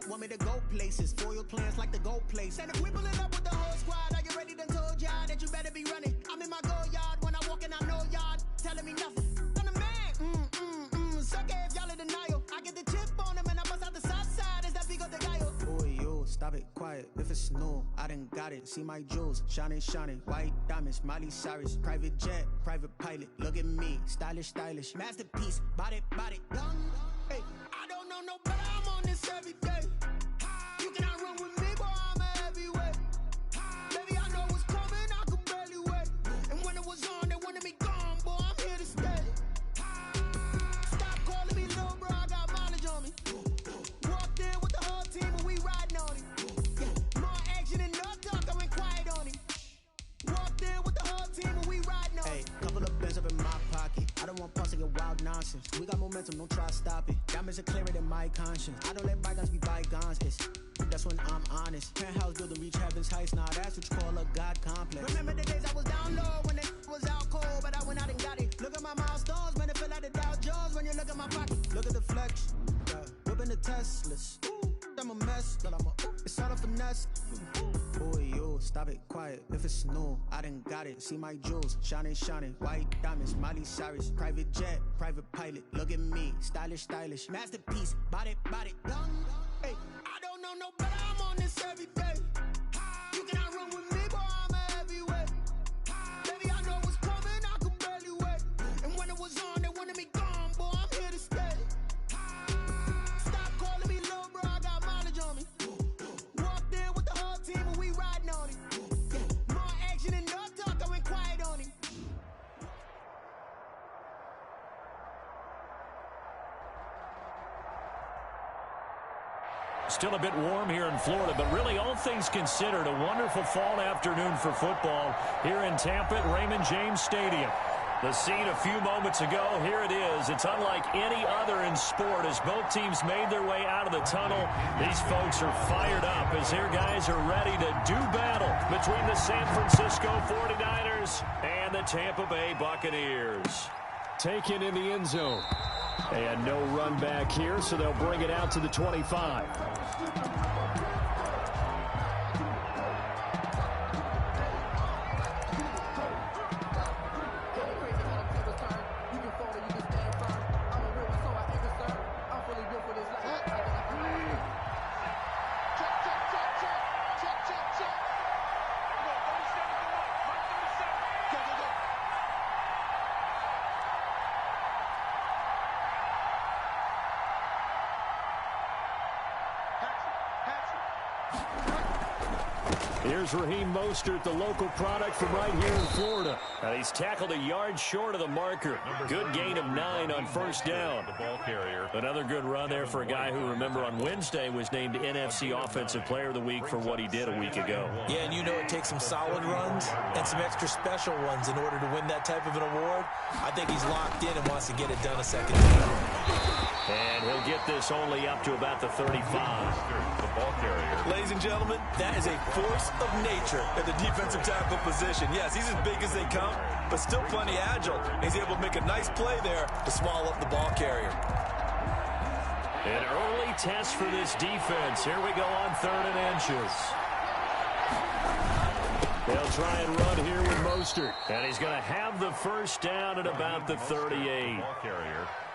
Want me to go places, foil plans like the gold place. And if we pulling up with the whole squad, are you ready? Done told y'all that you better be running. I'm in my go yard when I walk in, I know y'all telling me nothing. I'm the man, suck it if y'all in denial. I get the chip on them and I bust out the south side. Is that Vigo de Gallo? Boy, yo, stop it, quiet. If it's new, I done got it. See my jewels, shining, shining. White diamonds, Miley Cyrus. Private jet, private pilot. Look at me, stylish, stylish. Masterpiece, body, young. Hey, I don't know no better. I'm on this every day. You cannot run with me, boy, I'm a heavyweight. Baby, I know what's coming, I could barely wait. And when it was on, they wanted me gone, boy, I'm here to stay. Stop calling me little bro, I got mileage on me. Walked in with the whole team and we riding on it. Yeah, more action and no talk, I went quiet on it. Walked in with the whole team and we riding on it. Hey, couple of bands up in my pocket. I don't want pulse to get wild nonsense. We got momentum, don't try to stop it. Diamonds are clearer than my conscience. I don't let bygones be bygones. That's when I'm honest. Penthouse building reach heaven's heights. Now that's what you call a God complex. Remember the days I was down low when it was out cold, but I went out and got it. Look at my milestones, man, it feel like the Dow Jones when you look at my pocket. Look at the flex, yeah. Whipping the Teslas. Ooh, I'm a mess, but it's all a finesse. Boy, yo, stop it, quiet. If it's new, I done got it. See my jewels, shining, shining. White diamonds, Miley Cyrus. Private jet, private pilot. Look at me, stylish, stylish. Masterpiece, body, young. Hey, I don't know no better. I'm on this every day. You cannot run with me, boy, I'm a heavyweight. Baby, I know what's coming, I could barely wait. And when it was on, they wanted me gone, boy, I'm here to stay. Stop calling me little bro, I got mileage on me. Walked in with the whole team and we riding on it. Yeah, more action and no talk, I went quiet on it. Still a bit warm here in Florida, but really all things considered, a wonderful fall afternoon for football here in Tampa at Raymond James Stadium. The scene a few moments ago, here it is. It's unlike any other in sport as both teams made their way out of the tunnel. These folks are fired up as their guys are ready to do battle between the San Francisco 49ers and the Tampa Bay Buccaneers. Taken in the end zone. And no run back here, so they'll bring it out to the 25. Here's Raheem Mostert, the local product from right here in Florida. And he's tackled a yard short of the marker. Good gain of 9 on first down. The ball carrier. Another good run there for a guy who, remember, on Wednesday was named NFC Offensive Player of the Week for what he did a week ago. Yeah, and you know it takes some solid runs and some extra special ones in order to win that type of an award. I think he's locked in and wants to get it done a second time. And he'll get this only up to about the 35. The ball carrier. Ladies and gentlemen, that is a force of nature at the defensive tackle position. Yes, he's as big as they come, but still plenty agile. He's able to make a nice play there to swallow up the ball carrier. An early test for this defense. Here we go on 3rd and inches. They'll try and run here with Mostert. And he's going to have the first down at about the 38.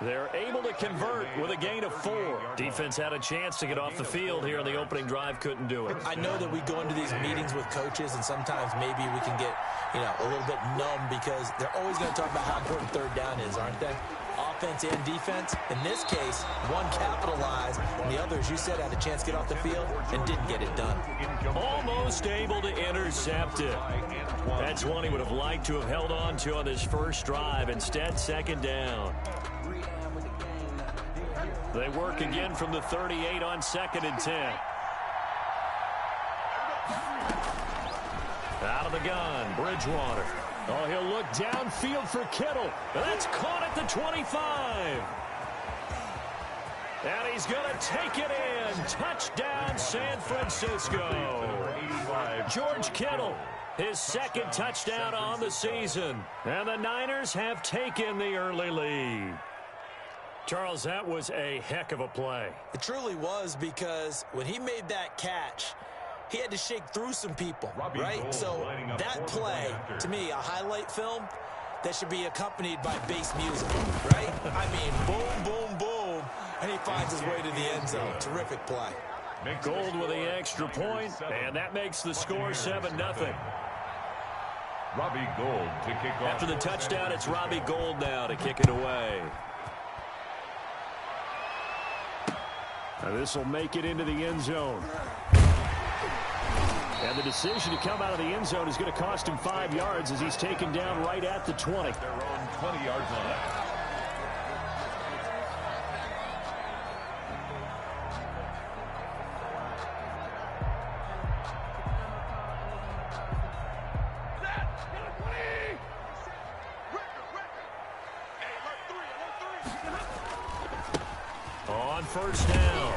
They're able to convert with a gain of 4. Defense had a chance to get off the field here in the opening drive. Couldn't do it. I know that we go into these meetings with coaches, and sometimes maybe we can get, a little bit numb because they're always going to talk about how important 3rd down is, aren't they? Offense and defense. In this case, one capitalized, and the others, you said, had a chance to get off the field and didn't get it done. Almost able to intercept it. That's one he would have liked to have held on to on his first drive. Instead, 2nd down. They work again from the 38 on 2nd and 10. Out of the gun, Bridgewater. Oh, he'll look downfield for Kittle. And that's caught at the 25. And he's going to take it in. Touchdown, San Francisco. George Kittle, his 2nd touchdown on the season. And the Niners have taken the early lead. Charles, that was a heck of a play. It truly was, because when he made that catch, he had to shake through some people, right? So that play, to me, a highlight film that should be accompanied by bass music, right? I mean, boom, boom, boom, and he finds his way to the end zone. Terrific play. Gould with the extra point, and that makes the score 7-0. Robbie Gould to kick off. After the touchdown, it's Robbie Gould now to kick it away. This will make it into the end zone. And the decision to come out of the end zone is going to cost him 5 yards as he's taken down right at the 20. Their own 20-yard line. On first down,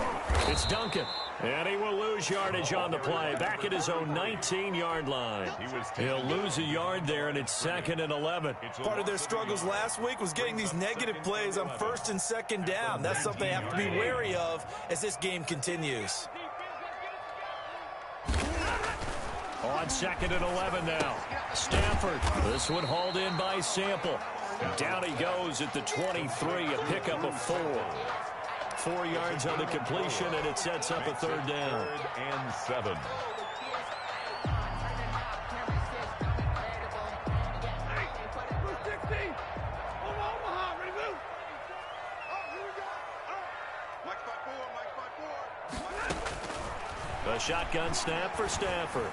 it's Duncan. And he will lose yardage on the play. Back at his own 19-yard line. He'll lose a yard there, and it's 2nd and 11. Part of their struggles last week was getting these negative plays on 1st and 2nd down. That's something they have to be wary of as this game continues. On 2nd and 11 now. Stafford. This one hauled in by Sample. Down he goes at the 23, a pickup of 4. 4 yards on the completion, and it sets up a 3rd down. 3rd and 7. A shotgun snap for Stafford.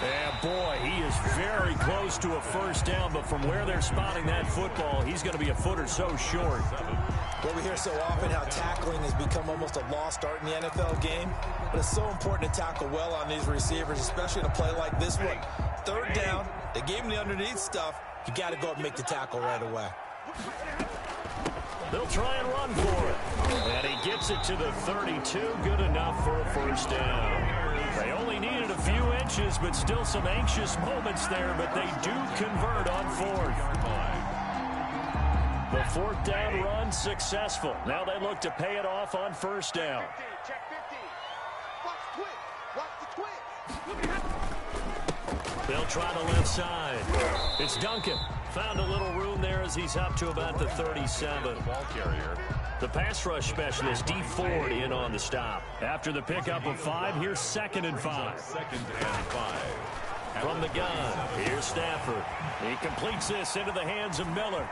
And boy, he is very close to a 1st down, but from where they're spotting that football, he's going to be a foot or so short. Well, we hear so often how tackling has become almost a lost art in the NFL game, but it's so important to tackle well on these receivers, especially in a play like this one. 3rd down, they gave him the underneath stuff. You got to go and make the tackle right away. They'll try and run for it. And he gets it to the 32. Good enough for a 1st down. They only needed a few inches, but still some anxious moments there, but they do convert on 4th. The 4th down run successful. Now they look to pay it off on 1st down. They'll try the left side. It's Duncan. Found a little room there as he's up to about the 37. Ball carrier. The pass rush specialist, D. Ford, in on the stop. After the pickup of 5, here's 2nd and 5. 2nd and 5. From the gun, here's Stafford. He completes this into the hands of Miller.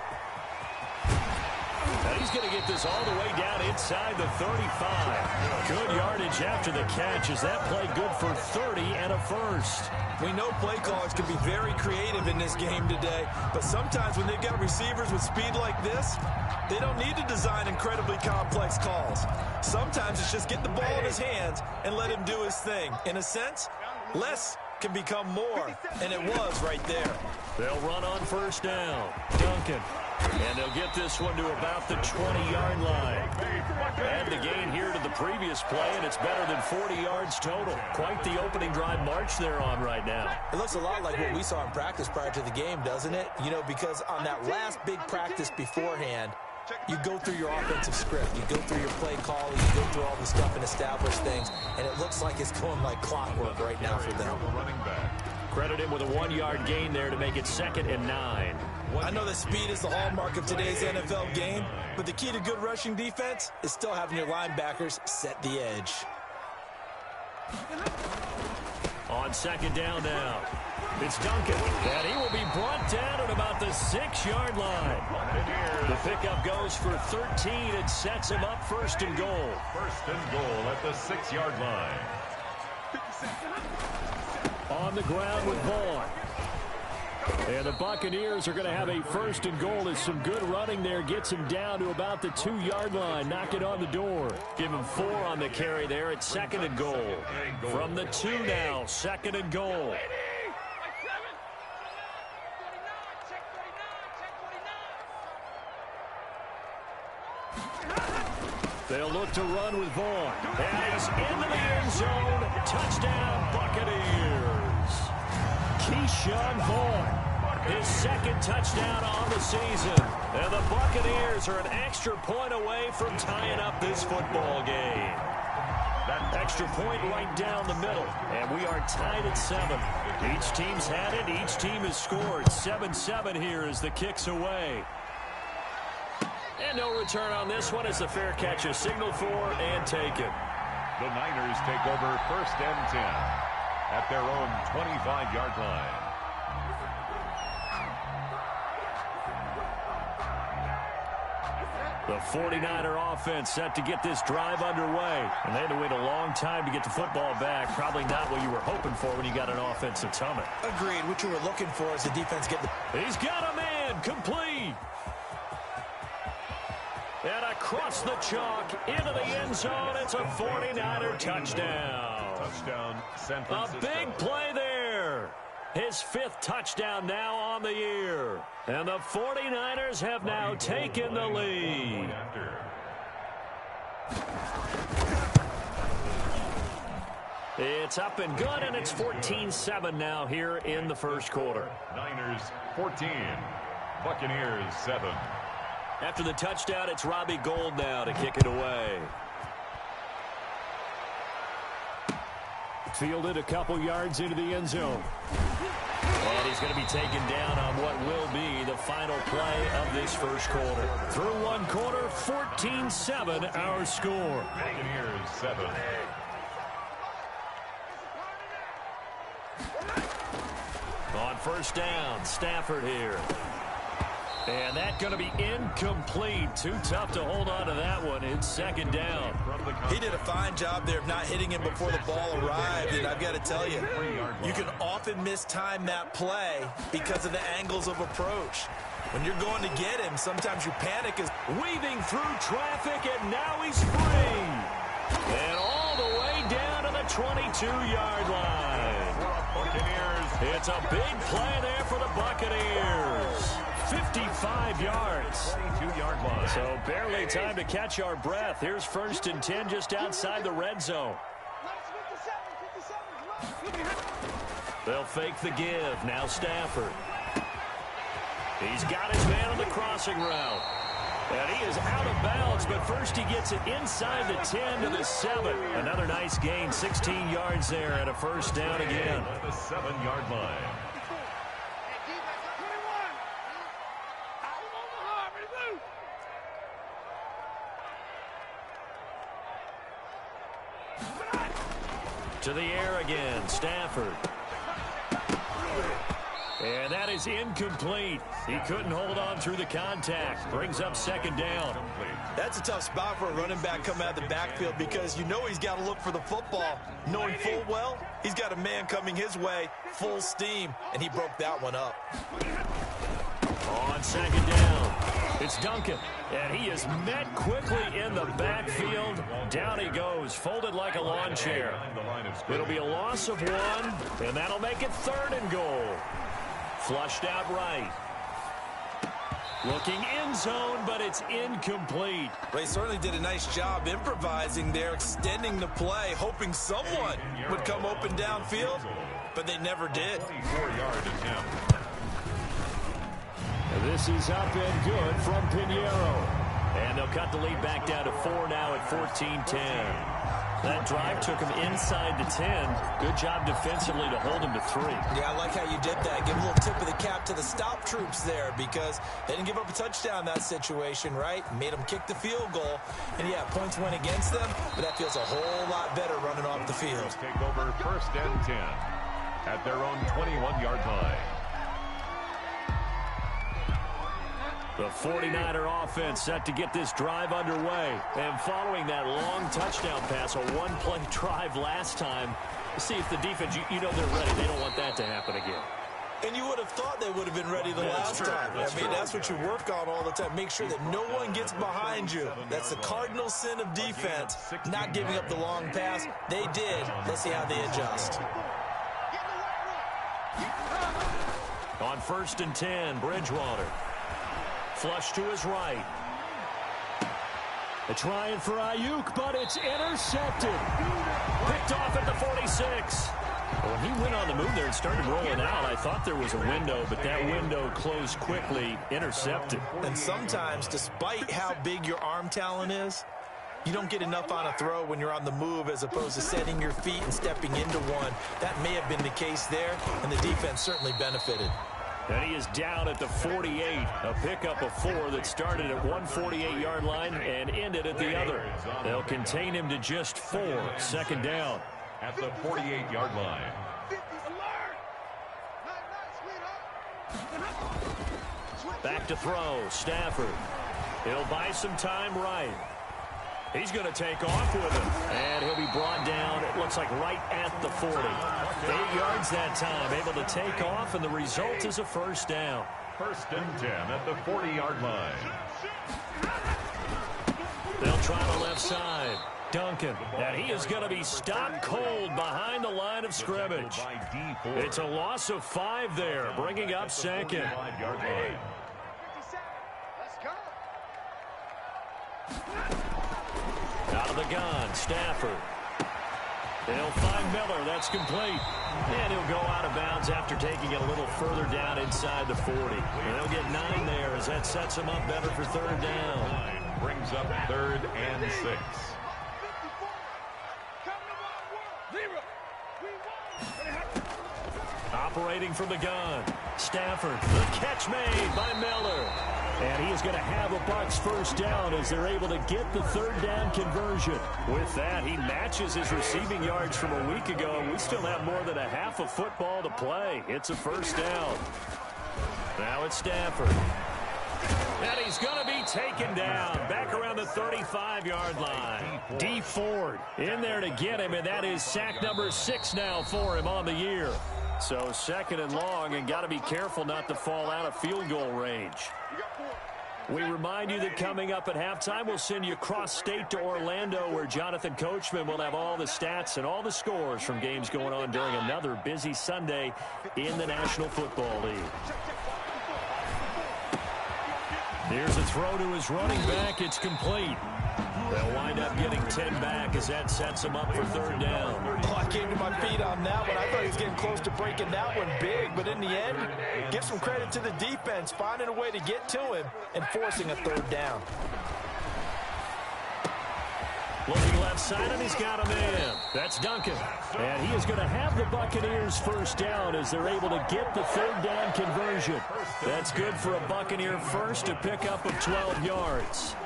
Now he's going to get this all the way down inside the 35. Good yardage after the catch. Is that play good for 30 and a 1st? We know play callers can be very creative in this game today, but sometimes when they've got receivers with speed like this, they don't need to design incredibly complex calls. Sometimes it's just get the ball in his hands and let him do his thing. In a sense, less can become more, and it was right there. They'll run on 1st down. Duncan. And they'll get this one to about the 20-yard line. Add the gain here to the previous play, and it's better than 40 yards total. Quite the opening drive march they're on right now. It looks a lot like what we saw in practice prior to the game, doesn't it? You know, because on that last big practice beforehand, you go through your offensive script. You go through your play call. You go through all the stuff and establish things, and it looks like it's going like clockwork right now for them. Credit him with a 1-yard gain there to make it 2nd and 9. I know that speed is the hallmark of today's NFL game, but the key to good rushing defense is still having your linebackers set the edge. On 2nd down now, it's Duncan, and he will be brought down at about the 6-yard line. The pickup goes for 13 and sets him up 1st and goal. 1st and goal at the 6-yard line. On the ground with Vaughn. And the Buccaneers are going to have a 1st and goal as some good running there gets him down to about the 2-yard line. Knock it on the door. Give him 4 on the carry there at 2nd and goal. From the 2 now, 2nd and goal. They'll look to run with Vaughn. And he's into the end zone. Touchdown, Buccaneers. Keyshawn Vaughn, his 2nd touchdown on the season. And the Buccaneers are an extra point away from tying up this football game. That extra point right down the middle. And we are tied at 7. Each team's had it. Each team has scored. 7-7 here as the kick's away. And no return on this one as the fair catch is signaled for and taken. The Niners take over 1st and 10 at their own 25-yard line. The 49er offense set to get this drive underway. And they had to wait a long time to get the football back. Probably not what you were hoping for when you got an offensive summit. Agreed. What you were looking for is the defense get the... He's got a man. Complete. And across the chalk into the end zone. It's a 49er touchdown. Touchdown, San Francisco. A big play there. His 5th touchdown now on the year. And the 49ers have now taken the lead. It's up and good, and it's 14-7 now here in the first quarter. Niners 14, Buccaneers 7. After the touchdown, it's Robbie Gould now to kick it away. Fielded a couple yards into the end zone. And he's going to be taken down on what will be the final play of this first quarter. Through one quarter, 14-7 our score. Buccaneers 7. On first down, Stafford here. And that's going to be incomplete. Too tough to hold on to that one. It's 2nd down. He did a fine job there of not hitting him before the ball arrived. And I've got to tell you, you can often mistime that play because of the angles of approach. When you're going to get him, sometimes your panic is weaving through traffic, and now he's free. And all the way down to the 22-yard line. Buccaneers. It's a big play there for the Buccaneers. 55 yards. 22-yard line. So barely time to catch our breath. Here's 1st and 10 just outside the red zone. They'll fake the give. Now Stafford. He's got his man on the crossing route. And he is out of bounds, but first he gets it inside the 10 to the 7. Another nice gain, 16 yards there and a first down again. At the 7-yard line. To the air again, Stafford. And that is incomplete. He couldn't hold on through the contact. Brings up 2nd down. That's a tough spot for a running back coming out of the backfield because you know he's got to look for the football. Knowing full well, he's got a man coming his way, full steam, and he broke that one up. On 2nd down, it's Duncan. And he is met quickly in the backfield. Down he goes, folded like a lawn chair. It'll be a loss of 1, and that'll make it 3rd and goal. Flushed out right. Looking end zone, but it's incomplete. Well, he certainly did a nice job improvising there, extending the play, hoping someone would come open downfield, but they never did. 4-yard attempt. This is up and good from Pinheiro. And they'll cut the lead back down to 4 now at 14-10. That drive took him inside the 10. Good job defensively to hold him to 3. Yeah, I like how you did that. Give a little tip of the cap to the stop troops there because they didn't give up a touchdown in that situation, right? Made them kick the field goal. And, yeah, points went against them, but that feels a whole lot better running off the field. Take over 1st and 10 at their own 21-yard line. The 49er offense set to get this drive underway. And following that long touchdown pass, a one-play drive last time, see if the defense, you know they're ready. They don't want that to happen again. And you would have thought they would have been ready the last time. I mean, that's what you work on all the time. Make sure that no one gets behind you. That's the cardinal sin of defense, not giving up the long pass. They did. Let's see how they adjust. On 1st and 10, Bridgewater. Flush to his right. They're trying for Ayuk, but it's intercepted. Picked off at the 46. When he went on the move there and started rolling out, I thought there was a window, but that window closed quickly, intercepted. And sometimes, despite how big your arm talent is, you don't get enough on a throw when you're on the move as opposed to setting your feet and stepping into one. That may have been the case there, and the defense certainly benefited. And he is down at the 48, a pickup of 4 that started at 148-yard line and ended at the other. They'll contain him to just 4, second down. At the 48-yard line. Back to throw, Stafford. He'll buy some time right. He's going to take off with him. And he'll be brought down, it looks like right at the 40. 8 yards that time, able to take off, and the result is a first down. First and 10 at the 40-yard line. They'll try the left side. Duncan, and he is going to be stopped cold behind the line of scrimmage. It's a loss of 5 there, bringing up second. Out of the gun, Stafford. They'll find Miller. That's complete. And he'll go out of bounds after taking it a little further down inside the 40. And they'll get 9 there as that sets them up better for third down. Brings up 3rd and 6. Operating from the gun, Stafford. The catch made by Miller. And he is going to have a Bucs first down as they're able to get the third down conversion. With that, he matches his receiving yards from a week ago, and we still have more than a half of football to play. It's a first down. Now it's Stafford. And he's going to be taken down back around the 35-yard line. D. Ford in there to get him, and that is sack number 6 now for him on the year. So second and long, and got to be careful not to fall out of field goal range. We remind you that coming up at halftime, we'll send you cross-state to Orlando, where Jonathan Coachman will have all the stats and all the scores from games going on during another busy Sunday in the National Football League. Here's a throw to his running back. It's complete. They'll wind up getting 10 back as that sets him up for third down. Oh, I came to my feet on that one. I thought he was getting close to breaking that one big, but in the end, give some credit to the defense, finding a way to get to him and forcing a third down. Looking left side, and he's got a man. That's Duncan. And he is going to have the Buccaneers first down as they're able to get the third down conversion. That's good for a Buccaneer first, to pick up of 12 yards.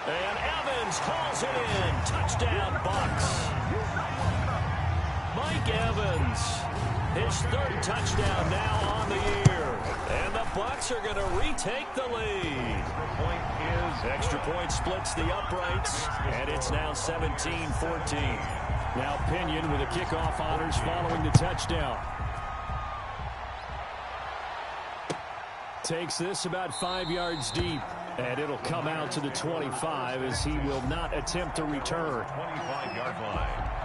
And Evans hauls it in. Touchdown, Bucs. Mike Evans, his 3rd touchdown now on the year. And the Bucs are going to retake the lead. Extra point splits the uprights, and it's now 17-14. Now Pinion with the kickoff honors following the touchdown. Takes this about 5 yards deep, and it'll come out to the 25 as he will not attempt to return. 25-yard line.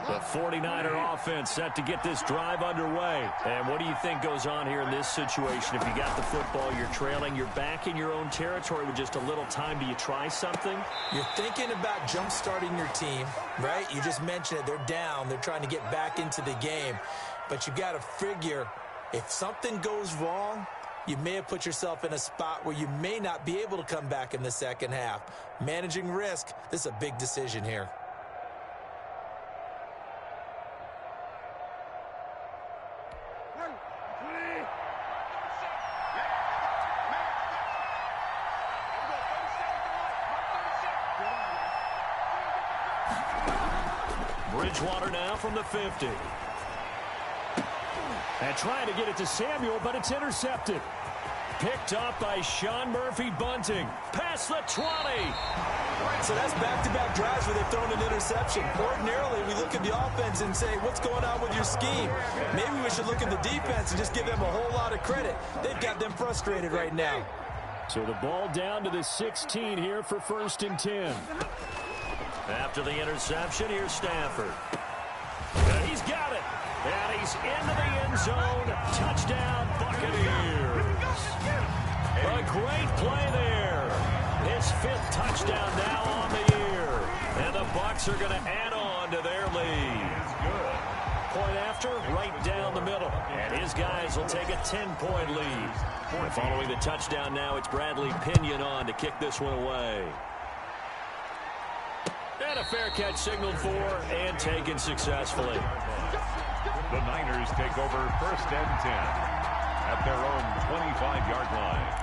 The 49er offense set to get this drive underway. And what do you think goes on here in this situation? If you got the football, you're trailing, you're back in your own territory with just a little time. Do you try something? You're thinking about jump-starting your team, right? You just mentioned it. They're down. They're trying to get back into the game. But you got to figure, if something goes wrong, you may have put yourself in a spot where you may not be able to come back in the second half. Managing risk, this is a big decision here. Bridgewater now from the 50. And trying to get it to Samuel, but it's intercepted. Picked up by Sean Murphy-Bunting. Past the 20. All right, so that's back-to-back drives where they've thrown an interception. Ordinarily, we look at the offense and say, what's going on with your scheme? Maybe we should look at the defense and just give them a whole lot of credit. They've got them frustrated right now. So the ball down to the 16 here for 1st and 10. After the interception, here's Stafford. And he's got it. And he's into the end zone. Touchdown, Buccaneers. A great play there. fifth touchdown now on the year. And the Bucs are going to add on to their lead. Point after, right down the middle. And his guys will take a 10-point lead. And following the touchdown now, it's Bradley Pinion on to kick this one away. And a fair catch signaled for and taken successfully. The Niners take over 1st and 10 at their own 25-yard line.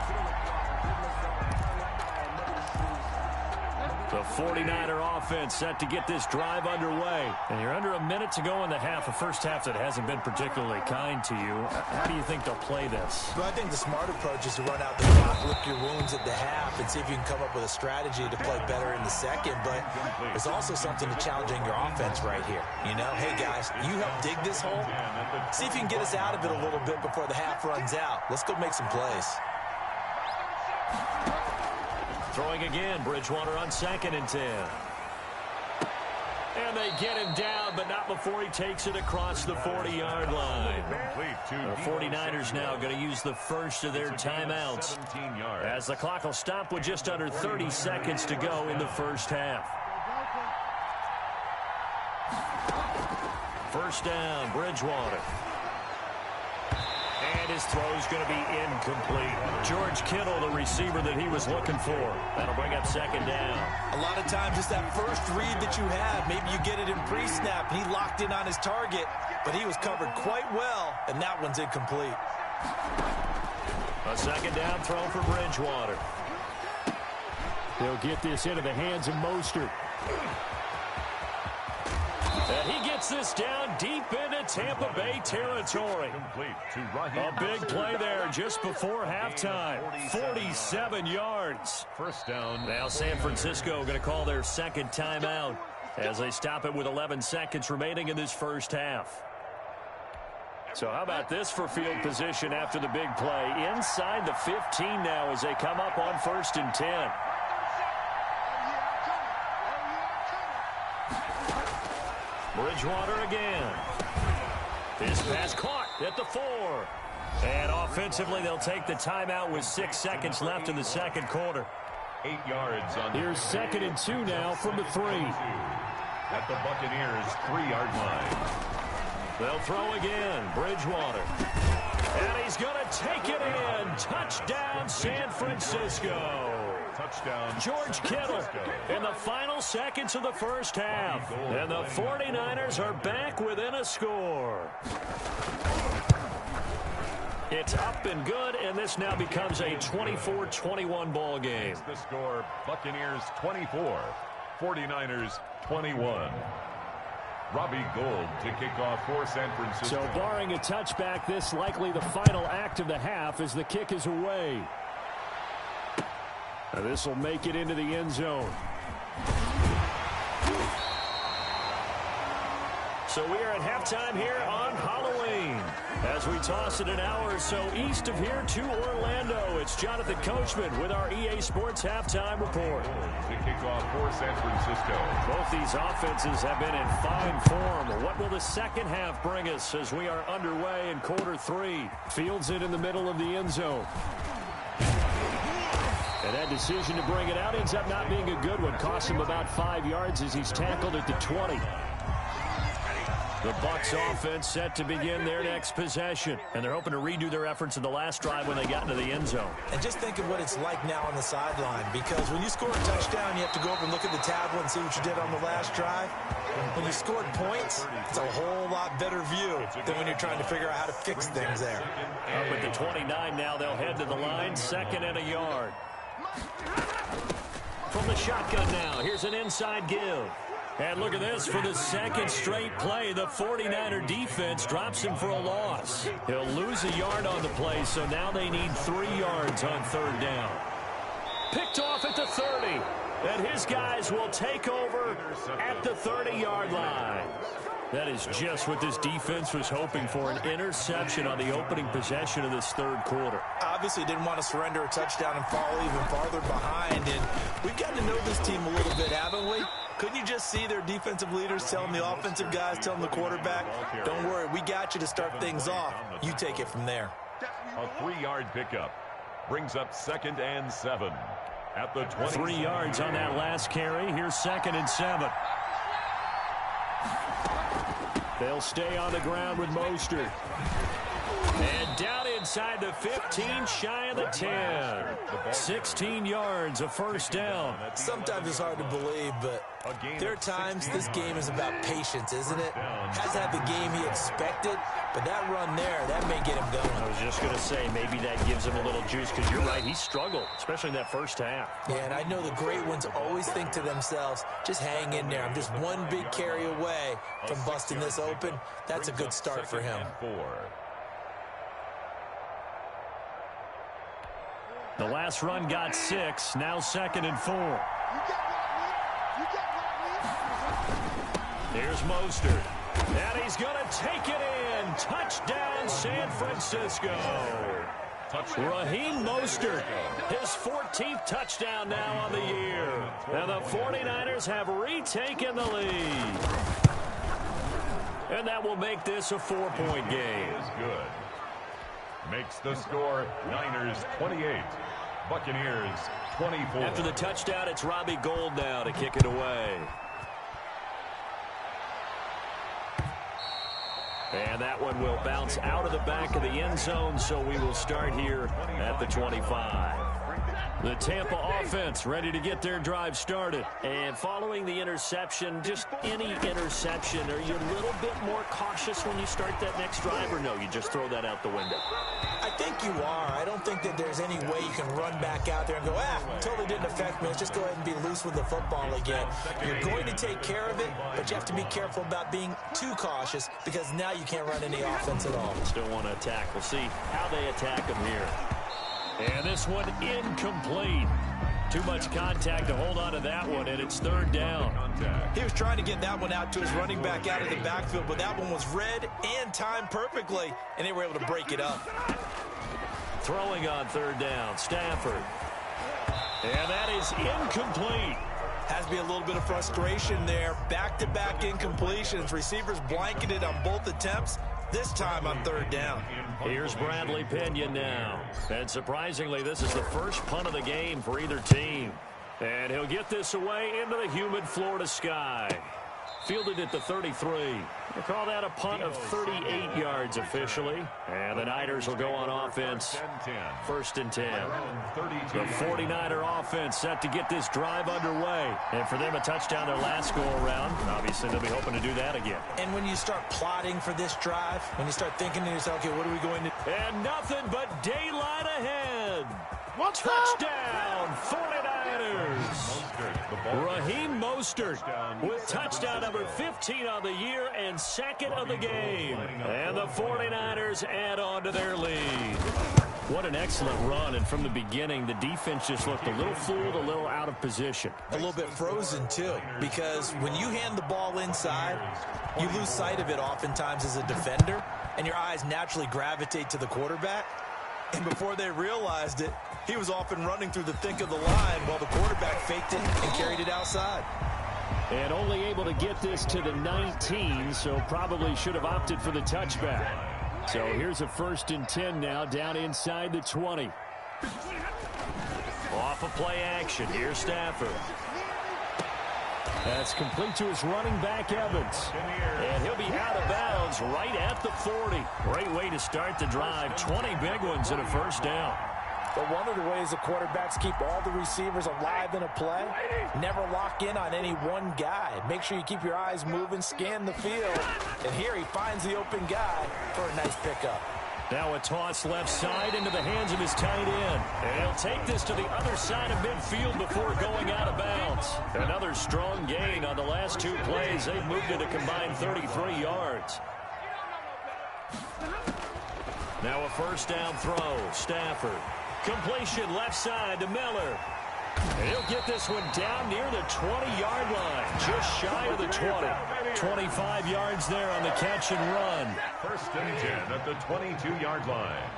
The 49er offense set to get this drive underway. And you're under a minute to go in the half, a first half that hasn't been particularly kind to you. How do you think they'll play this? Well, I think the smart approach is to run out the clock, lick your wounds at the half, and see if you can come up with a strategy to play better in the second. But there's also something to challenging your offense right here. You know, hey, guys, you help dig this hole. See if you can get us out of it a little bit before the half runs out. Let's go make some plays. Throwing again, Bridgewater on 2nd and 10. And they get him down, but not before he takes it across the 40-yard line. The 49ers now going to use the first of their timeouts, as the clock will stop with just under 30 seconds to go in the first half. First down, Bridgewater. And his throw's going to be incomplete. George Kittle, the receiver that he was looking for. That'll bring up 2nd down. A lot of times it's that first read that you have. Maybe you get it in pre-snap, and he locked in on his target, but he was covered quite well, and that one's incomplete. A 2nd down throw for Bridgewater. They'll get this into the hands of Mostert. And he gets this down deep into Tampa Bay territory. A big play there just before halftime. 47 yards. First down. Now San Francisco going to call their 2nd timeout as they stop it with 11 seconds remaining in this first half. So how about this for field position after the big play? Inside the 15 now as they come up on 1st and 10. Bridgewater again. His pass caught at the 4. And offensively, they'll take the timeout with 6 seconds left in the second quarter. 8 yards on. Here's 2nd and 2 now from the 3. At the Buccaneers' 3-yard line. They'll throw again. Bridgewater. And he's going to take it in. Touchdown, San Francisco. Touchdown. George Kittle in the final seconds of the first half. And the 49ers are back within a score. It's up and good, and this now becomes a 24-21 ball game. The score, Buccaneers 24, 49ers 21. Robbie Gould to kick off for San Francisco. So barring a touchback, this likely the final act of the half as the kick is away. Now this will make it into the end zone. So we are at halftime here on Halloween. As we toss it an hour or so east of here to Orlando, it's Jonathan Coachman with our EA Sports Halftime Report. To kick off for San Francisco. Both these offenses have been in fine form. What will the second half bring us as we are underway in quarter 3? Fields it in the middle of the end zone. And that decision to bring it out ends up not being a good one. Costs him about 5 yards as he's tackled at the 20. The Bucs offense set to begin their next possession. And they're hoping to redo their efforts in the last drive when they got into the end zone. And just think of what it's like now on the sideline, because when you score a touchdown, you have to go over and look at the tablet and see what you did on the last drive. When you scored points, it's a whole lot better view than when you're trying to figure out how to fix things there. Up at the 29 now, they'll head to the line, 2nd and a yard. From the shotgun now, here's an inside give. And look at this, for the second straight play, the 49er defense drops him for a loss. He'll lose a yard on the play, so now they need 3 yards on 3rd down. Picked off at the 30, and his guys will take over at the 30-yard line. That is just what this defense was hoping for, an interception on the opening possession of this 3rd quarter. Obviously didn't want to surrender a touchdown and fall even farther behind, and we've gotten to know this team a little bit, haven't we? Couldn't you just see their defensive leaders telling the offensive guys, telling the quarterback, don't worry, we got you to start things off. You take it from there. A 3-yard pickup brings up 2nd and 7. at the 20. 3 yards on that last carry. Here's 2nd and 7. They'll stay on the ground with Mostert. And down inside the 15, shy of the 10. 16 yards, a first down. Sometimes it's hard to believe, but there are times this game is about patience, isn't it? Hasn't had the game he expected, but that run there, that may get him going. I was just going to say, maybe that gives him a little juice, because you're right, he struggled, especially in that first half. Yeah, and I know the great ones always think to themselves, just hang in there. I'm just one big carry away from busting this open. That's a good start for him. The last run got 6, now 2nd and 4. Here's Mostert. And he's going to take it in. Touchdown, San Francisco. Raheem Mostert, his 14th touchdown now on the year. And the 49ers have retaken the lead. And that will make this a 4-point game. Good. Makes the score Niners 28, Buccaneers 24. After the touchdown, it's Robbie Gould now to kick it away. And that one will bounce out of the back of the end zone, so we will start here at the 25. The Tampa offense ready to get their drive started. And following the interception, just any interception, are you a little bit more cautious when you start that next drive, or no, you just throw that out the window? I think you are. I don't think that there's any way you can run back out there and go, totally didn't affect me. Let's just go ahead and be loose with the football again. You're going to take care of it, but you have to be careful about being too cautious, because now you can't run any offense at all. Still want to attack. We'll see how they attack them here. And this one incomplete. Too much contact to hold on to that one, and it's 3rd down. He was trying to get that one out to his running back out of the backfield, but that one was read and timed perfectly, and they were able to break it up. Throwing on 3rd down, Stafford. And that is incomplete. Has to be a little bit of frustration there. Back-to-back incompletions. Receivers blanketed on both attempts. This time on 3rd down. Here's Bradley Pinion now. And surprisingly, this is the first punt of the game for either team. And he'll get this away into the humid Florida sky. Fielded at the 33. We'll call that a punt of 38 yards officially. And the Niners will go on offense. 1st and 10. The 49er offense set to get this drive underway. And for them, a touchdown their last go-around. Obviously, they'll be hoping to do that again. And when you start plotting for this drive, when you start thinking to yourself, okay, what are we going to do? And nothing but daylight ahead. Touchdown, 49ers. Raheem Mostert with touchdown number 15 on the year and 2nd of the game. And the 49ers add on to their lead. What an excellent run, and from the beginning, the defense just looked a little fooled, a little out of position. A little bit frozen, too, because when you hand the ball inside, you lose sight of it oftentimes as a defender, and your eyes naturally gravitate to the quarterback. And before they realized it, he was off and running through the thick of the line while the quarterback faked it and carried it outside. And only able to get this to the 19, so probably should have opted for the touchback. So here's a 1st and 10 now, down inside the 20. Off of play action, here's Stafford. That's complete to his running back, Evans. And he'll be out of bounds right at the 40. Great way to start the drive. 20 big ones and a 1st down. But one of the ways the quarterbacks keep all the receivers alive in a play, never lock in on any one guy. Make sure you keep your eyes moving, scan the field. And here he finds the open guy for a nice pickup. Now a toss left side into the hands of his tight end. And he'll take this to the other side of midfield before going out of bounds. Another strong gain on the last 2 plays. They've moved it a combined 33 yards. Now a 1st down throw. Stafford. Completion left side to Miller. And he'll get this one down near the 20-yard line. Just shy of the 20. 25 yards there on the catch and run. 1st and 10 at the 22-yard line.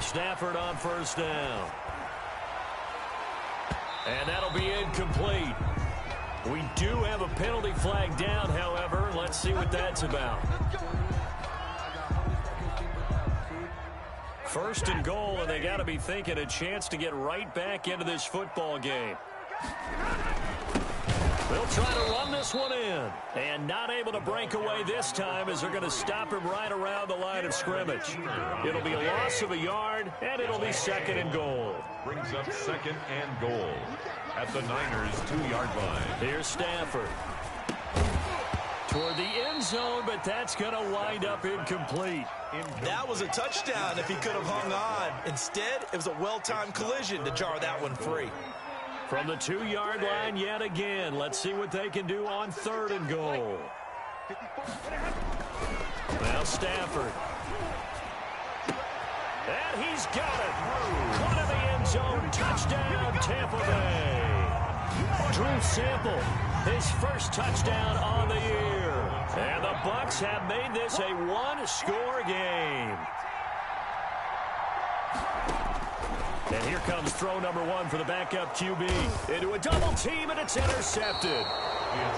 Stafford on 1st down. And that'll be incomplete. We do have a penalty flag down, however. Let's see what that's about. First and goal, and they got to be thinking a chance to get right back into this football game. They'll try to run this one in. And not able to break away this time as they're going to stop him right around the line of scrimmage. It'll be a loss of a yard, and it'll be second and goal. Brings up second and goal at the Niners' 2-yard line. Here's Stafford. Toward the end zone, but that's going to wind up incomplete. That was a touchdown if he could have hung on. Instead, it was a well-timed collision to jar that one free. From the 2-yard line yet again. Let's see what they can do on third and goal. Now Stafford. And he's got it. One of the end zone. Touchdown, Tampa Bay. Drew Sample, his first touchdown on the year. And the Bucs have made this a one-score game. And here comes throw number one for the backup QB. Into a double team, and it's intercepted.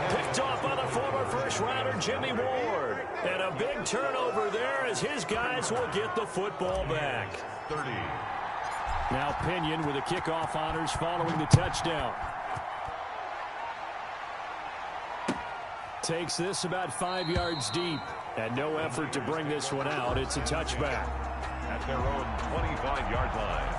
Picked off by the former first-rounder Jimmy Ward. And a big turnover there as his guys will get the football back. 30. Now Pinion with the kickoff honors following the touchdown. Takes this about 5 yards deep. And no effort to bring this one out. It's a touchback. At their own 25-yard line.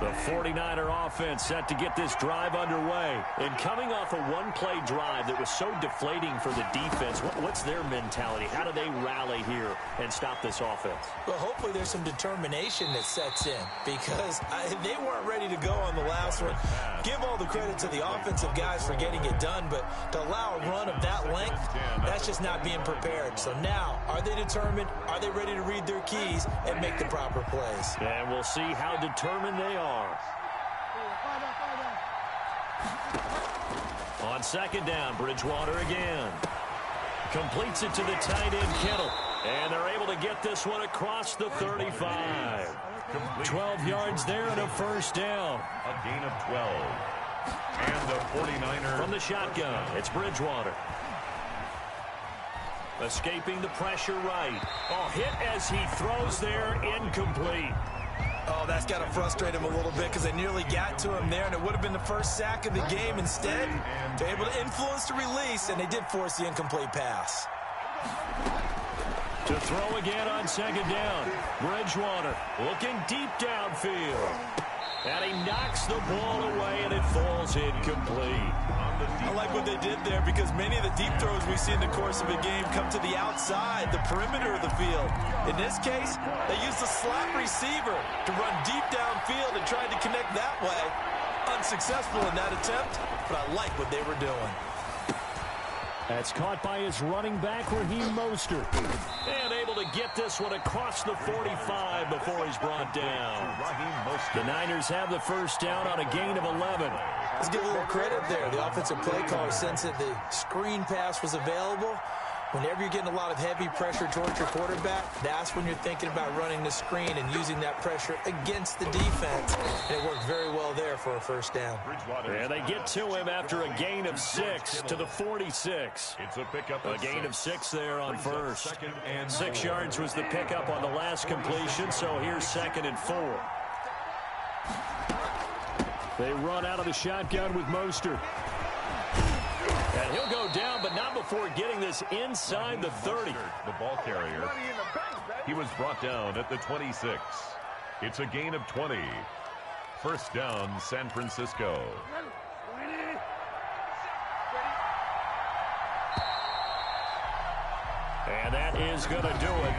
The 49er offense set to get this drive underway. And coming off a one-play drive that was so deflating for the defense, what's their mentality? How do they rally here and stop this offense? Well, hopefully there's some determination that sets in because they weren't ready to go on the last one. Give all the credit to the offensive guys for getting it done, but to allow a run of that length, that's just not being prepared. So now, are they determined? Are they ready to read their keys and make the proper plays? And we'll see how determined they are. On second down, Bridgewater again. Completes it to the tight end, Kittle. And they're able to get this one across the 35. 12 yards there and a first down. A gain of 12. And the 49ers. From the shotgun, it's Bridgewater. Escaping the pressure right. Oh, hit as he throws there, incomplete. Oh, that's got to frustrate him a little bit because they nearly got to him there, and it would have been the first sack of the game. Instead, they're able to influence the release, and they did force the incomplete pass. To throw again on second down. Bridgewater looking deep downfield. And he knocks the ball away, and it falls incomplete. I like what they did there because many of the deep throws we see in the course of a game come to the outside, the perimeter of the field. In this case, they used a slot receiver to run deep downfield and tried to connect that way. Unsuccessful in that attempt, but I like what they were doing. That's caught by his running back, Raheem Mostert. And able to get this one across the 45 before he's brought down. The Niners have the first down on a gain of 11. Let's give a little credit there. The offensive play caller sensed that the screen pass was available. Whenever you're getting a lot of heavy pressure towards your quarterback, that's when you're thinking about running the screen and using that pressure against the defense. And it worked very well there for a first down. And they get to him after a gain of 6 to the 46. It's a pickup. A gain of 6 there on first. 6 yards was the pickup on the last completion, so here's 2nd and 4. They run out of the shotgun with Mostert. And he'll go down, but not before getting this inside the 30. The ball carrier. He was brought down at the 26. It's a gain of 20. First down, San Francisco. And that is going to do it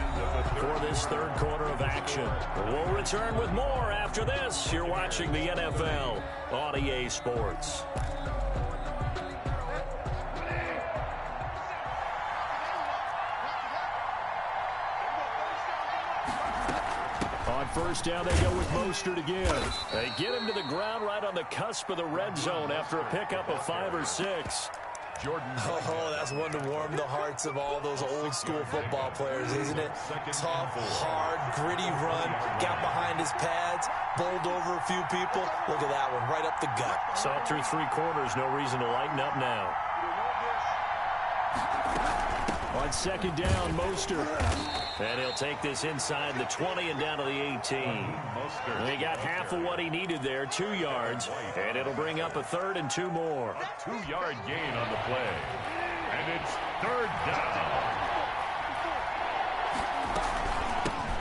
for this third quarter of action. We'll return with more after this. You're watching the NFL on EA Sports. On first down, they go with Mostert again. They get him to the ground right on the cusp of the red zone after a pickup of 5 or 6. Jordan. Oh, that's one to warm the hearts of all those old school football players, isn't it? Tough, hard, gritty run, got behind his pads, bowled over a few people. Look at that one, right up the gut. Saw it through 3 quarters. No reason to lighten up now. On second down, Mostert. And he'll take this inside the 20 and down to the 18. And he got half of what he needed there, 2 yards. And it'll bring up a 3rd and 2 more. A 2-yard gain on the play. And it's 3rd down.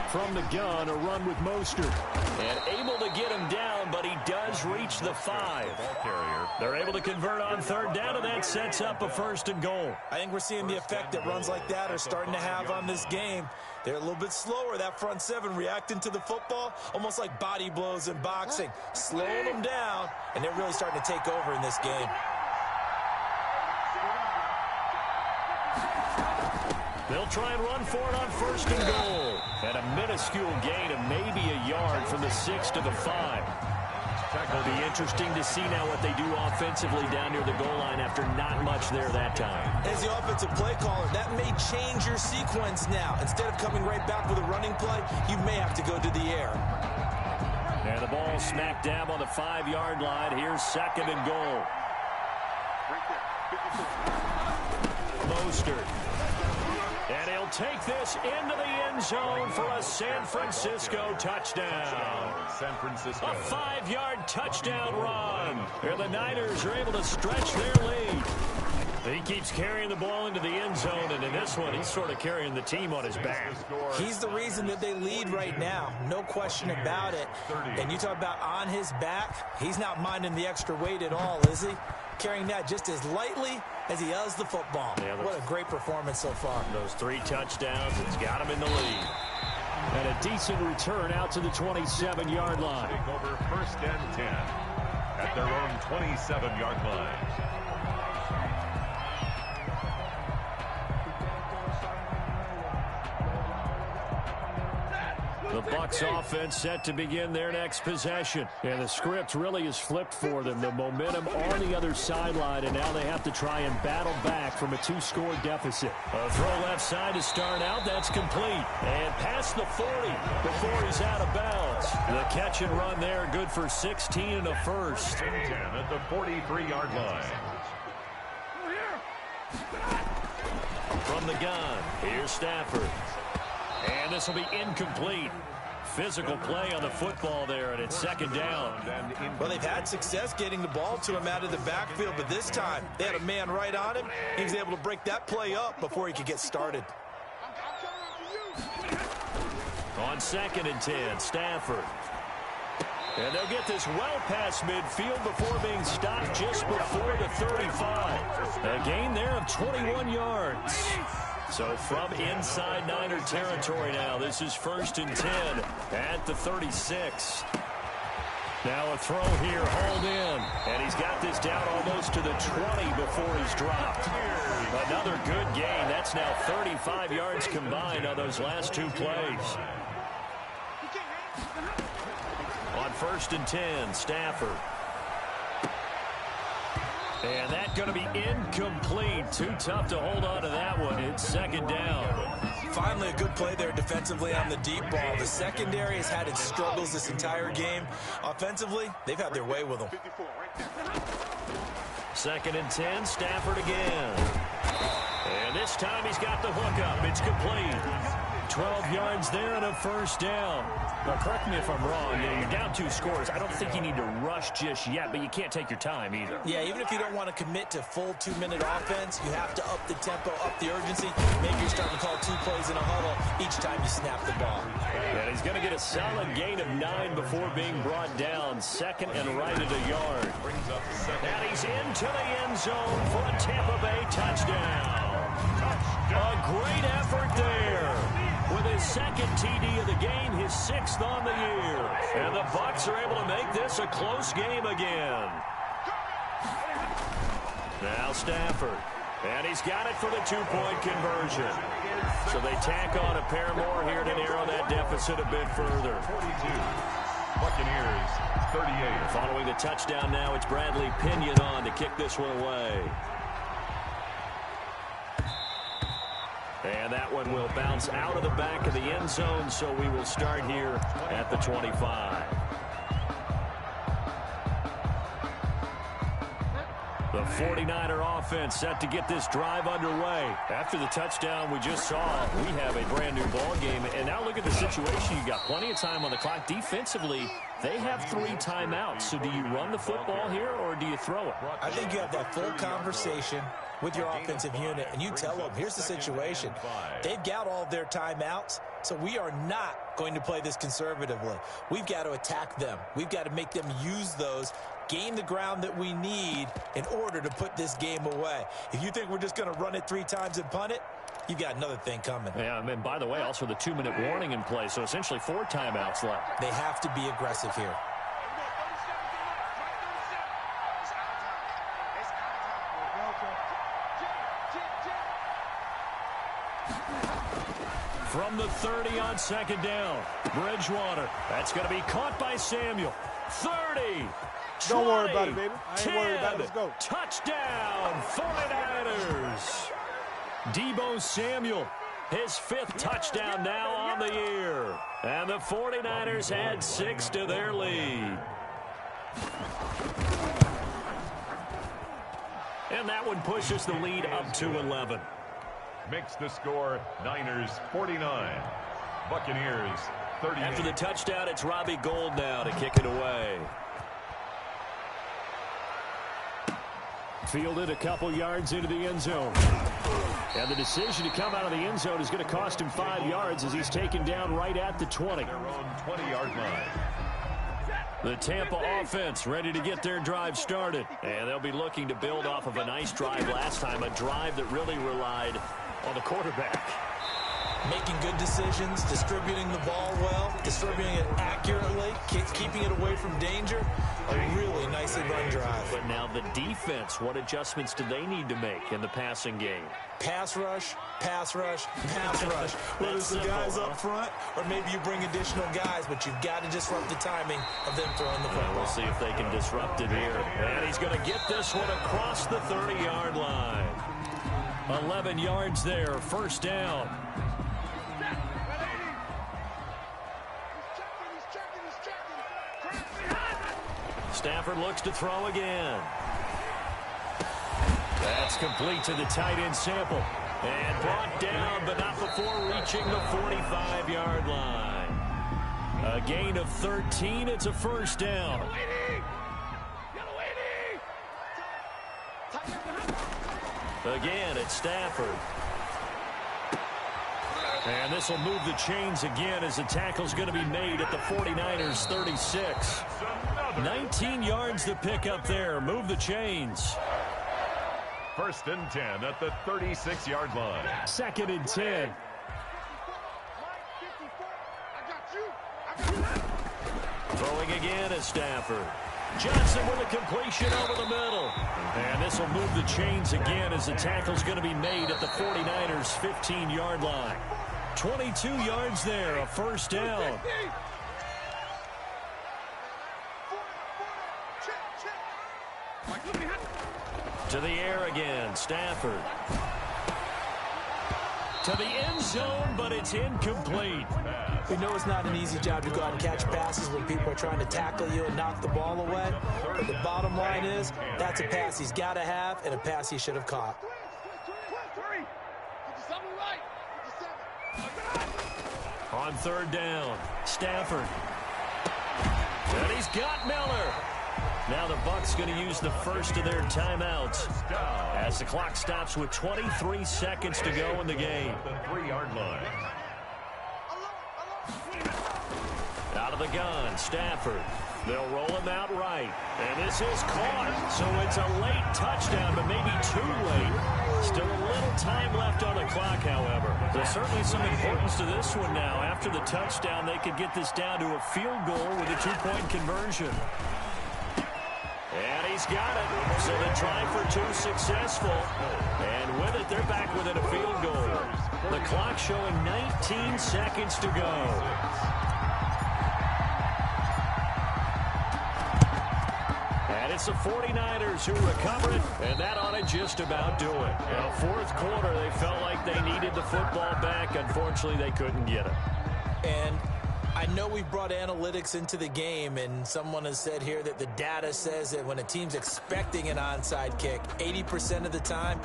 From the gun, a run with Mostert. And able to get him down, but he does reach the 5. They're able to convert on 3rd down, and that sets up a 1st and goal. I think we're seeing the effect that runs like that are starting to have on this game. They're a little bit slower, that front 7, reacting to the football, almost like body blows in boxing, slowing them down, and they're really starting to take over in this game. They'll try and run for it on 1st and goal. And a minuscule gain of maybe a yard from the 6 to the 5. It'll be interesting to see now what they do offensively down near the goal line after not much there that time. As the offensive play caller, that may change your sequence now. Instead of coming right back with a running play, you may have to go to the air. And the ball smack dab on the 5-yard line. Here's 2nd and goal. Mostert. And he'll take this into the end zone for a San Francisco touchdown. San Francisco. A 5-yard touchdown run. And the Niners are able to stretch their lead. He keeps carrying the ball into the end zone, and in this one, he's sort of carrying the team on his back. He's the reason that they lead right now. No question about it. And you talk about on his back, he's not minding the extra weight at all, is he? Carrying that just as lightly as he does the football. Yeah, what a great performance so far. Those 3 touchdowns, it's got him in the lead. And a decent return out to the 27-yard line. Take over 1st and 10 at their own 27-yard line. The Bucs offense set to begin their next possession. And the script really is flipped for them. The momentum on the other sideline, and now they have to try and battle back from a 2-score deficit. A throw left side to start out. That's complete. And past the 40 before he's out of bounds. The catch and run there, good for 16 and a 1st. 10 at the 43-yard line. From the gun, here's Stafford. And this will be incomplete. Physical play on the football there, and it's 2nd down. Well, they've had success getting the ball to him out of the backfield, but this time they had a man right on him. He was able to break that play up before he could get started. On 2nd and 10, Stafford. And they'll get this well past midfield before being stopped just before the 35. A gain there of 21 yards. So from inside Niner territory now, this is 1st and 10 at the 36. Now a throw here, hauled in. And he's got this down almost to the 20 before he's dropped. Another good gain. That's now 35 yards combined on those last 2 plays. On 1st and 10, Stafford. And that's going to be incomplete. Too tough to hold on to that one. It's 2nd down. Finally, a good play there defensively on the deep ball. The secondary has had its struggles this entire game. Offensively, they've had their way with them. 2nd and 10, Stafford again. And this time he's got the hook up. It's complete. 12 yards there and a 1st down. Now, correct me if I'm wrong. You're down 2 scores. I don't think you need to rush just yet, but you can't take your time either. Yeah, even if you don't want to commit to full 2-minute offense, you have to up the tempo, up the urgency. Maybe you're starting to call 2 plays in a huddle each time you snap the ball. And he's going to get a solid gain of 9 before being brought down. 2nd and right at a yard. And he's into the end zone for a Tampa Bay touchdown. A great effort there. With his 2nd TD of the game, his 6th on the year. And the Bucs are able to make this a close game again. Now Stafford. And he's got it for the 2-point conversion. So they tack on a pair more here to narrow that deficit a bit further. 42. Buccaneers, 38. Following the touchdown now, it's Bradley Pinion on to kick this one away. And that one will bounce out of the back of the end zone, so we will start here at the 25. The 49er offense set to get this drive underway. After the touchdown we just saw, we have a brand new ball game. And now look at the situation. You got plenty of time on the clock. Defensively, they have 3 timeouts. So do you run the football here or do you throw it? I think you have that full conversation with your offensive unit, and you tell them, here's the situation. They've got all of their timeouts, so we are not going to play this conservatively. We've got to attack them. We've got to make them use those, gain the ground that we need in order to put this game away. If you think we're just going to run it 3 times and punt it, you've got another thing coming. Yeah, and by the way, also the 2-minute warning in play, so essentially 4 timeouts left. They have to be aggressive here. From the 30 on 2nd down, Bridgewater. That's going to be caught by Samuel. 30. Don't 20, worry about it, baby. I ain't 10, worried about it. Let's go. Touchdown, 49ers. Deebo Samuel, his 5th touchdown now on the year. And the 49ers add 6 to their lead. And that one pushes the lead up to 11. Makes the score Niners 49, Buccaneers 38. After the touchdown, it's Robbie Gould now to kick it away. Fielded a couple yards into the end zone. And the decision to come out of the end zone is going to cost him 5 yards as he's taken down right at the 20. Their own 20-yard line. The Tampa offense ready to get their drive started. And they'll be looking to build off of a nice drive last time, a drive that really relied on the quarterback. Making good decisions, distributing the ball well, distributing it accurately, keeping it away from danger. A really nicely run drive. But now the defense, what adjustments do they need to make in the passing game? Pass rush, pass rush, pass rush. Whether it's the guys up front or maybe you bring additional guys, but you've got to disrupt the timing of them throwing the football. We'll see if they can disrupt it here. And he's going to get this one across the 30-yard line. 11 yards there, 1st down. Stafford looks to throw again. That's complete to the tight end Sample. And brought down, but not before reaching the 45-yard line. A gain of 13. It's a 1st down. Again, it's Stafford. And this will move the chains again as the tackle's going to be made at the 49ers 36. 19 yards to pick up there. Move the chains. 1st and 10 at the 36-yard line. 2nd and 10. Throwing again is Stafford. Johnson with a completion over the middle. And this will move the chains again as the tackle's going to be made at the 49ers 15-yard line. 22 yards there, a 1st down. To the air again, Stafford. To the end zone, but it's incomplete. We know it's not an easy job to go out and catch passes when people are trying to tackle you and knock the ball away. But the bottom line is, that's a pass he's got to have and a pass he should have caught. On 3rd down, Stafford. And he's got Miller. Now the Bucs going to use the first of their timeouts as the clock stops with 23 seconds to go in the game. The 3-yard line. Out of the gun, Stafford. They'll roll him out right. And this is caught. So it's a late touchdown, but maybe too late. Still a little time left on the clock, however. There's certainly some importance to this one now. After the touchdown, they could get this down to a field goal with a 2-point conversion. And he's got it. So the try for 2 successful. And with it, they're back within a field goal. The clock showing 19 seconds to go. And it's the 49ers who recover it, and that ought to just about do it. Now, 4th quarter, they felt like they needed the football back. Unfortunately, they couldn't get it. And I know we've brought analytics into the game, and someone has said here that the data says that when a team's expecting an onside kick, 80% of the time,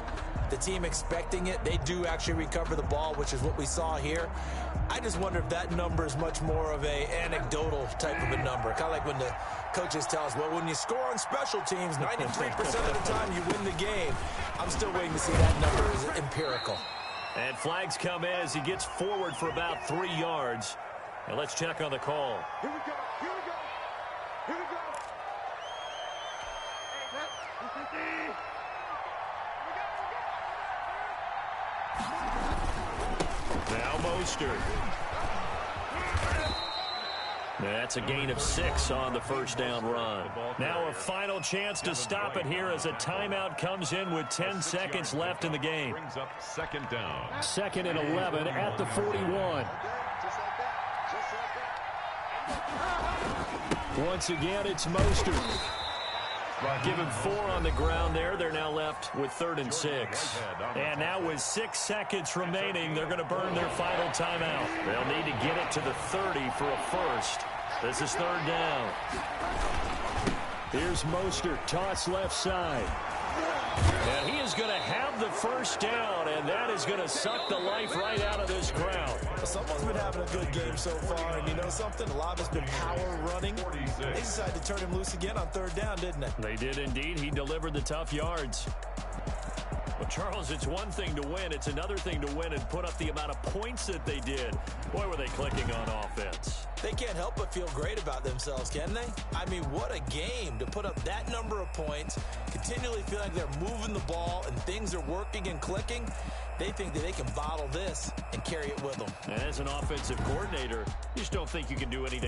the team expecting it, they do actually recover the ball, which is what we saw here. I just wonder if that number is much more of a anecdotal type of a number. Kind of like when the coaches tell us, well, when you score on special teams, 93% of the time you win the game. I'm still waiting to see that number is empirical. And flags come in as he gets forward for about 3 yards. And let's check on the call. Here we go. Here we go. Here we go. Now Mostert. That's a gain of 6 on the first down run. Now a final chance to stop it here as a timeout comes in with 10 seconds left in the game. Brings up second down. 2nd and 11 at the 41. Once again, it's Mostert. Give him 4 on the ground there. They're now left with 3rd and 6. And now with 6 seconds remaining, they're going to burn their final timeout. They'll need to get it to the 30 for a first. This is 3rd down. Here's Mostert, toss left side. And he is going to have the first down, and that is going to suck the life right out of this crowd. Someone's been having a good game so far, and you know something? A lot of it's been power running. They decided to turn him loose again on 3rd down, didn't they? They did indeed. He delivered the tough yards. Well, Charles, it's one thing to win. It's another thing to win and put up the amount of points that they did. Boy, were they clicking on offense. They can't help but feel great about themselves, can they? I mean, what a game to put up that number of points, continually feel like they're moving the ball and things are working and clicking. They think that they can bottle this and carry it with them. And as an offensive coordinator, you just don't think you can do anything